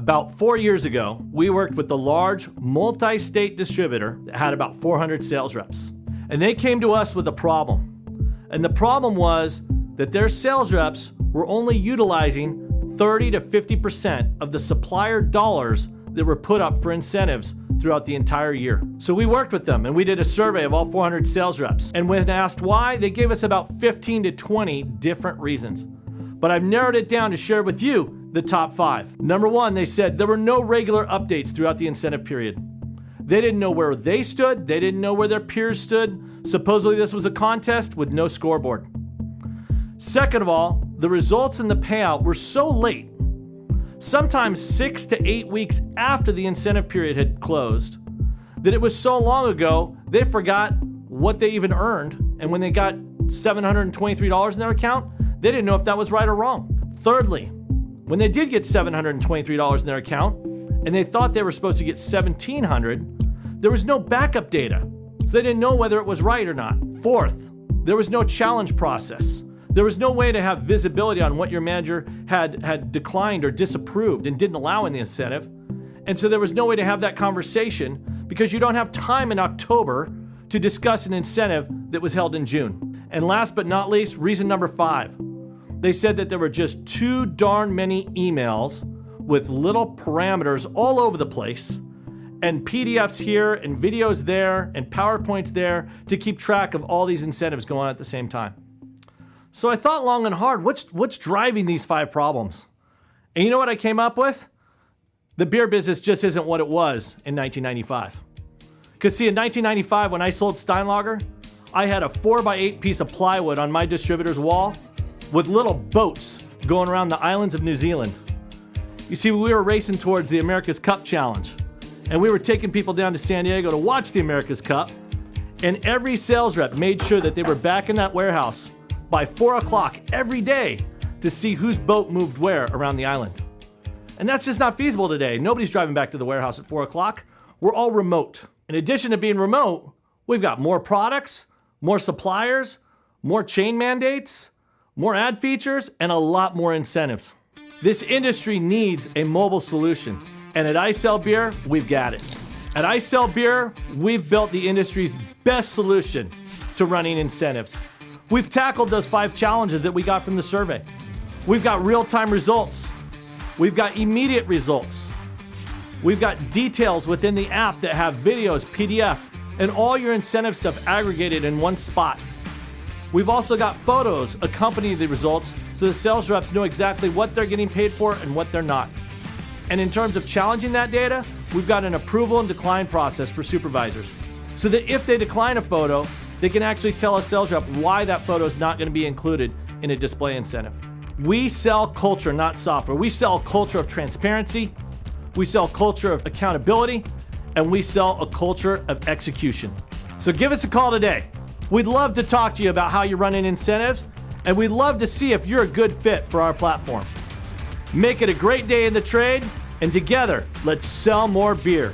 About 4 years ago, we worked with a large multi-state distributor that had about 400 sales reps. And they came to us with a problem. And the problem was that their sales reps were only utilizing 30 to 50% of the supplier dollars that were put up for incentives throughout the entire year. So we worked with them and we did a survey of all 400 sales reps. And when asked why, they gave us about 15 to 20 different reasons. But I've narrowed it down to share with you the top 5. Number 1, they said there were no regular updates throughout the incentive period. They didn't know where they stood. They didn't know where their peers stood. Supposedly this was a contest with no scoreboard. Second of all, the results and the payout were so late, sometimes 6 to 8 weeks after the incentive period had closed, that it was so long ago, they forgot what they even earned. And when they got $723 in their account, they didn't know if that was right or wrong. Thirdly, when they did get $723 in their account, and they thought they were supposed to get $1,700, there was no backup data, so they didn't know whether it was right or not. Fourth, there was no challenge process. There was no way to have visibility on what your manager had declined or disapproved and didn't allow in the incentive. And so there was no way to have that conversation because you don't have time in October to discuss an incentive that was held in June. And last but not least, reason number 5, they said that there were just too darn many emails with little parameters all over the place and PDFs here and videos there and PowerPoints there to keep track of all these incentives going on at the same time. So I thought long and hard, what's driving these 5 problems? And you know what I came up with? The beer business just isn't what it was in 1995. Because see, in 1995, when I sold Steinlager, I had a 4x8 piece of plywood on my distributor's wall with little boats going around the islands of New Zealand. You see, we were racing towards the America's Cup Challenge, and we were taking people down to San Diego to watch the America's Cup, and every sales rep made sure that they were back in that warehouse by 4 o'clock every day to see whose boat moved where around the island. And that's just not feasible today. Nobody's driving back to the warehouse at 4 o'clock. We're all remote. In addition to being remote, we've got more products, more suppliers, more chain mandates, more ad features, and a lot more incentives. This industry needs a mobile solution, and at iSellBeer, we've got it. At iSellBeer, we've built the industry's best solution to running incentives. We've tackled those 5 challenges that we got from the survey. We've got real-time results. We've got immediate results. We've got details within the app that have videos, PDF, and all your incentive stuff aggregated in one spot. We've also got photos accompanying the results so the sales reps know exactly what they're getting paid for and what they're not. And in terms of challenging that data, we've got an approval and decline process for supervisors so that if they decline a photo, they can actually tell a sales rep why that photo is not going to be included in a display incentive. We sell culture, not software. We sell a culture of transparency, we sell a culture of accountability, and we sell a culture of execution. So give us a call today. We'd love to talk to you about how you're running incentives, and we'd love to see if you're a good fit for our platform. Make it a great day in the trade, and together, let's sell more beer.